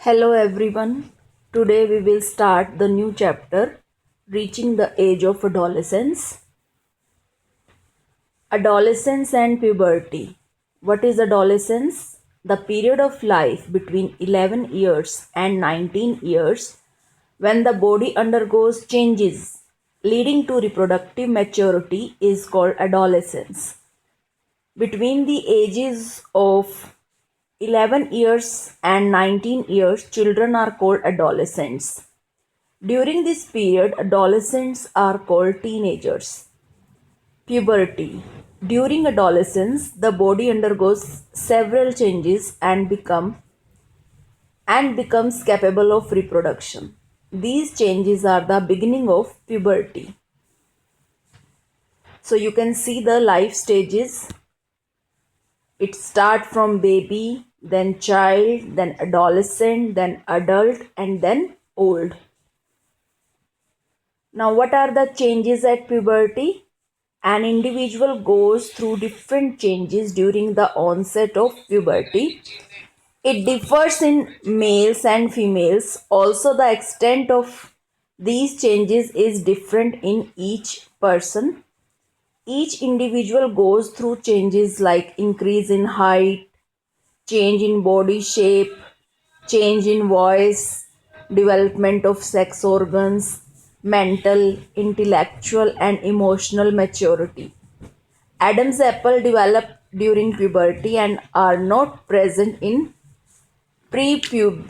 Hello everyone. Today we will start the new chapter, Reaching the Age of Adolescence. Adolescence and puberty. What is adolescence? The period of life between 11 years and 19 years when the body undergoes changes leading to reproductive maturity is called adolescence. Between the ages of 11 years and 19 years, children are called adolescents. During this period, adolescents are called teenagers. Puberty. During adolescence, the body undergoes several changes and becomes capable of reproduction. These changes are the beginning of puberty. So you can see the life stages. It starts from baby, then child, then adolescent, then adult, and then old. Now, what are the changes at puberty? An individual goes through different changes during the onset of puberty. It differs in males and females. Also, the extent of these changes is different in each person. Each individual goes through changes like increase in height, change in body shape, change in voice, development of sex organs, mental, intellectual, and emotional maturity. Adam's apple develop during puberty and are not present in prepubescent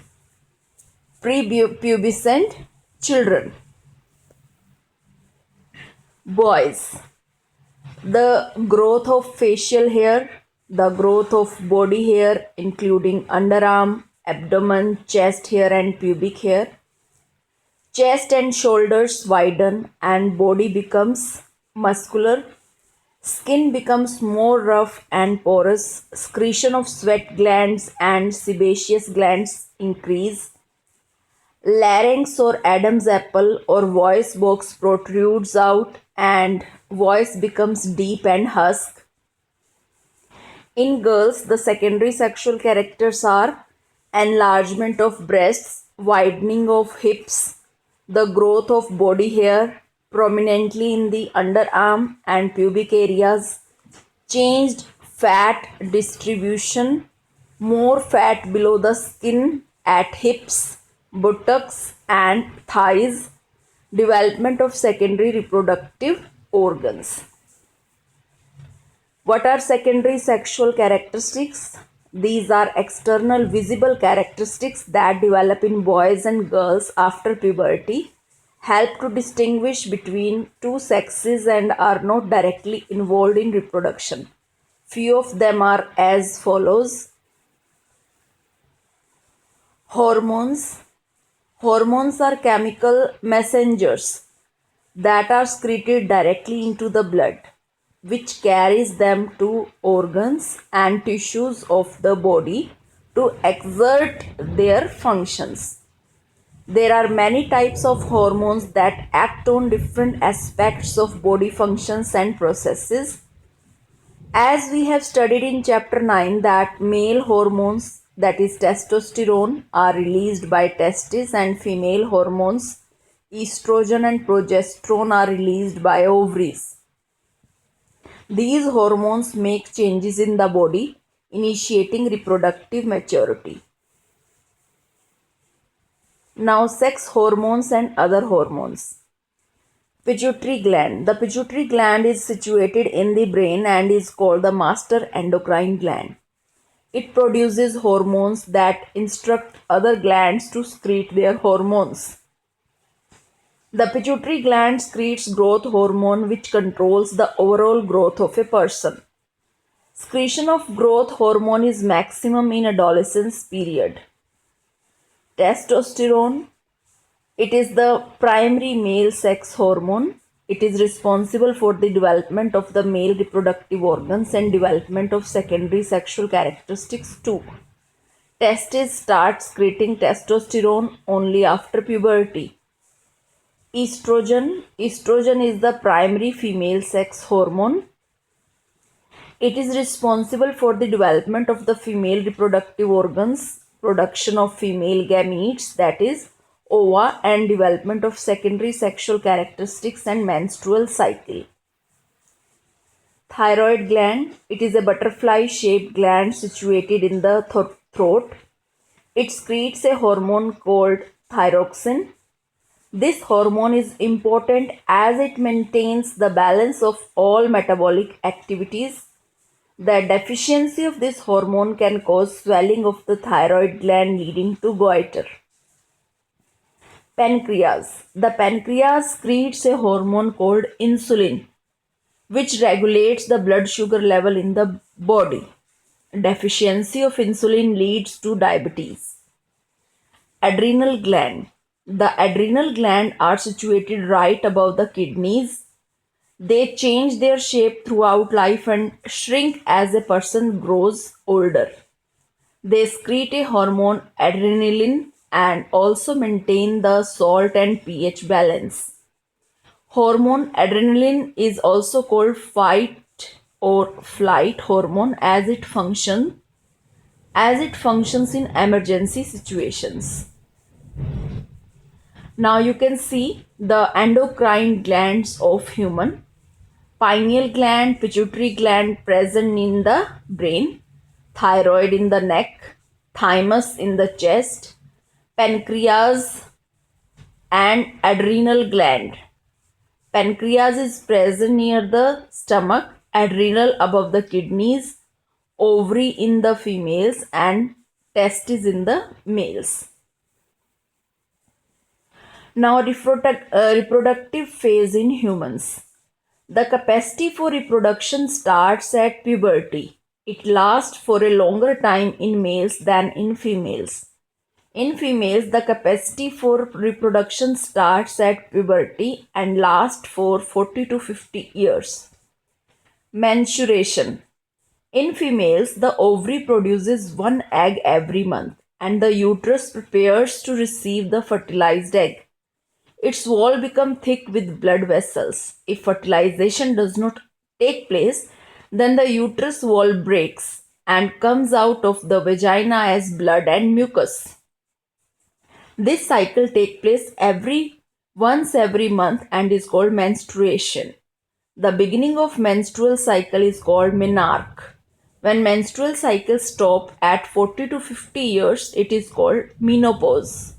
children. Boys. The growth of facial hair, the growth of body hair, including underarm, abdomen, chest hair, and pubic hair. Chest and shoulders widen and body becomes muscular. Skin becomes more rough and porous. Secretion of sweat glands and sebaceous glands increase. Larynx or Adam's apple or voice box protrudes out and voice becomes deep and husk. In girls, the secondary sexual characters are enlargement of breasts, widening of hips, the growth of body hair prominently in the underarm and pubic areas, changed fat distribution, more fat below the skin at hips, buttocks, and thighs, development of secondary reproductive organs. What are secondary sexual characteristics? These are external visible characteristics that develop in boys and girls after puberty, help to distinguish between two sexes and are not directly involved in reproduction. Few of them are as follows. Hormones. Hormones are chemical messengers that are secreted directly into the blood, which carries them to organs and tissues of the body to exert their functions. There are many types of hormones that act on different aspects of body functions and processes. As we have studied in chapter 9 that male hormones, that is testosterone, are released by testes and female hormones, estrogen and progesterone, are released by ovaries. These hormones make changes in the body, initiating reproductive maturity. Now, sex hormones and other hormones. Pituitary gland. The pituitary gland is situated in the brain and is called the master endocrine gland. It produces hormones that instruct other glands to secrete their hormones. The pituitary gland secretes growth hormone which controls the overall growth of a person. Secretion of growth hormone is maximum in adolescence period. Testosterone. It is the primary male sex hormone. It is responsible for the development of the male reproductive organs and development of secondary sexual characteristics too. Testes start secreting testosterone only after puberty. Estrogen. Estrogen is the primary female sex hormone. It is responsible for the development of the female reproductive organs production of female gametes, that is ova, and development of secondary sexual characteristics and menstrual cycle. Thyroid gland. It is a butterfly-shaped gland situated in the throat. It secretes a hormone called thyroxine. This hormone is important as it maintains the balance of all metabolic activities. The deficiency of this hormone can cause swelling of the thyroid gland leading to goiter. Pancreas. The pancreas secretes a hormone called insulin, which regulates the blood sugar level in the body. Deficiency of insulin leads to diabetes. Adrenal gland. The adrenal gland are situated right above the kidneys. They change their shape throughout life and shrink as a person grows older. They secrete a hormone adrenaline and also maintain the salt and pH balance. Hormone adrenaline is also called fight or flight hormone as it functions in emergency situations. Now you can see the endocrine glands of human. Pineal gland, pituitary gland present in the brain, thyroid in the neck, thymus in the chest, pancreas and adrenal gland. Pancreas is present near the stomach, adrenal above the kidneys, ovary in the females and testes in the males. Now reproductive phase in humans. The capacity for reproduction starts at puberty. It lasts for a longer time in males than in females. In females, the capacity for reproduction starts at puberty and lasts for 40 to 50 years. Menstruation. In females, the ovary produces one egg every month and the uterus prepares to receive the fertilized egg. Its wall becomes thick with blood vessels. If fertilization does not take place, then the uterus wall breaks and comes out of the vagina as blood and mucus. This cycle takes place once every month and is called menstruation. The beginning of menstrual cycle is called menarche. When menstrual cycles stop at 40 to 50 years, it is called menopause.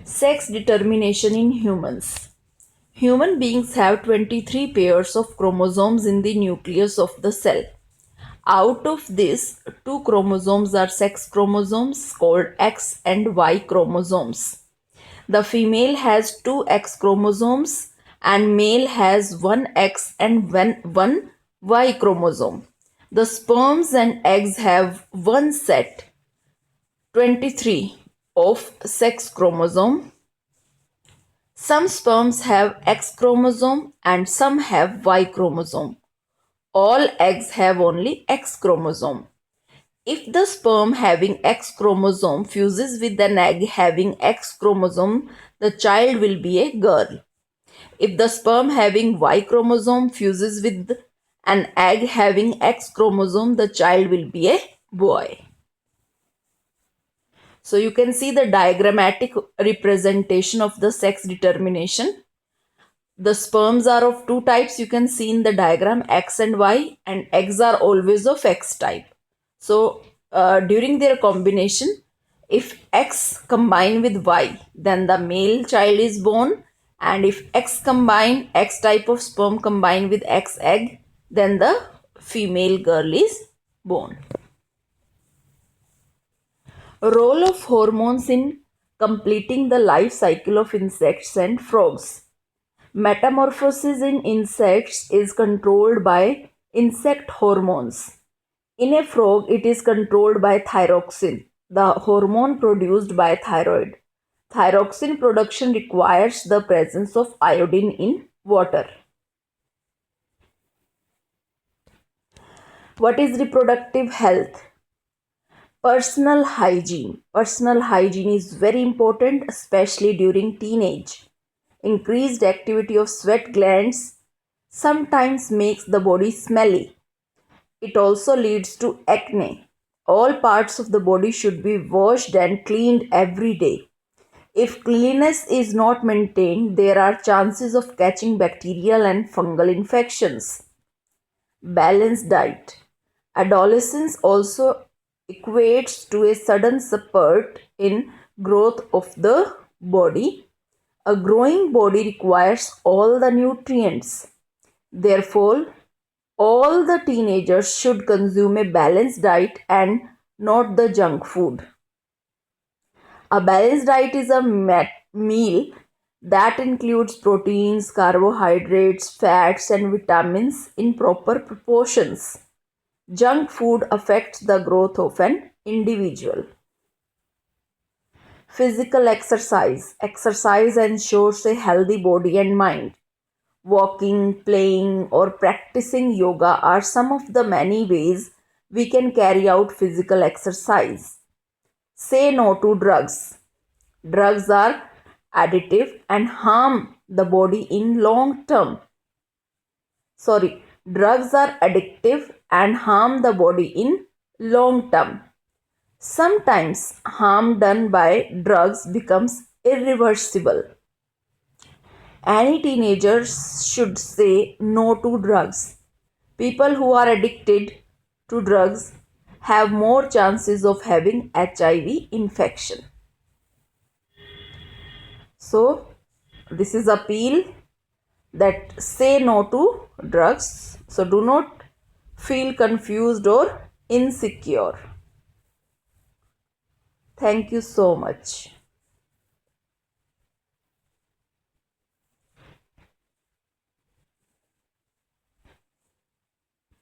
Sex determination in humans. Human beings have 23 pairs of chromosomes in the nucleus of the cell. Out of this, 2 chromosomes are sex chromosomes called X and Y chromosomes. The female has 2 X chromosomes and male has 1 X and 1 Y chromosome. The sperms and eggs have one set, 23, of sex chromosome. Some sperms have X chromosome and some have Y chromosome. All eggs have only X chromosome. If the sperm having X chromosome fuses with an egg having X chromosome, the child will be a girl. If the sperm having Y chromosome fuses with an egg having X chromosome, the child will be a boy. So you can see the diagrammatic representation of the sex determination. The sperms are of 2 types, you can see in the diagram, X and Y, and eggs are always of X type. So during their combination, if X combine with Y, then the male child is born, and if X type of sperm combine with X egg, then the female girl is born. Role of hormones in completing the life cycle of insects and frogs. Metamorphosis in insects is controlled by insect hormones. In a frog, it is controlled by thyroxine, the hormone produced by thyroid. Thyroxine production requires the presence of iodine in water. What is reproductive health? Personal hygiene. Personal hygiene is very important, especially during teenage. Increased activity of sweat glands sometimes makes the body smelly. It also leads to acne. All parts of the body should be washed and cleaned every day. If cleanliness is not maintained, there are chances of catching bacterial and fungal infections. Balanced diet. Adolescence also equates to a sudden spurt in growth of the body. A growing body requires all the nutrients. Therefore, all the teenagers should consume a balanced diet and not the junk food. A balanced diet is a meal that includes proteins, carbohydrates, fats, and vitamins in proper proportions. Junk food affects the growth of an individual. Physical exercise. Exercise ensures a healthy body and mind. Walking, playing, or practicing yoga are some of the many ways we can carry out physical exercise. Say no to drugs. Drugs are addictive and harm the body in long term. Drugs are addictive and harm the body in long term. Sometimes harm done by drugs becomes irreversible. Any teenagers should say no to drugs. People who are addicted to drugs have more chances of having HIV infection. So, this is appeal that say no to drugs. So, do not feel confused or insecure. Thank you so much.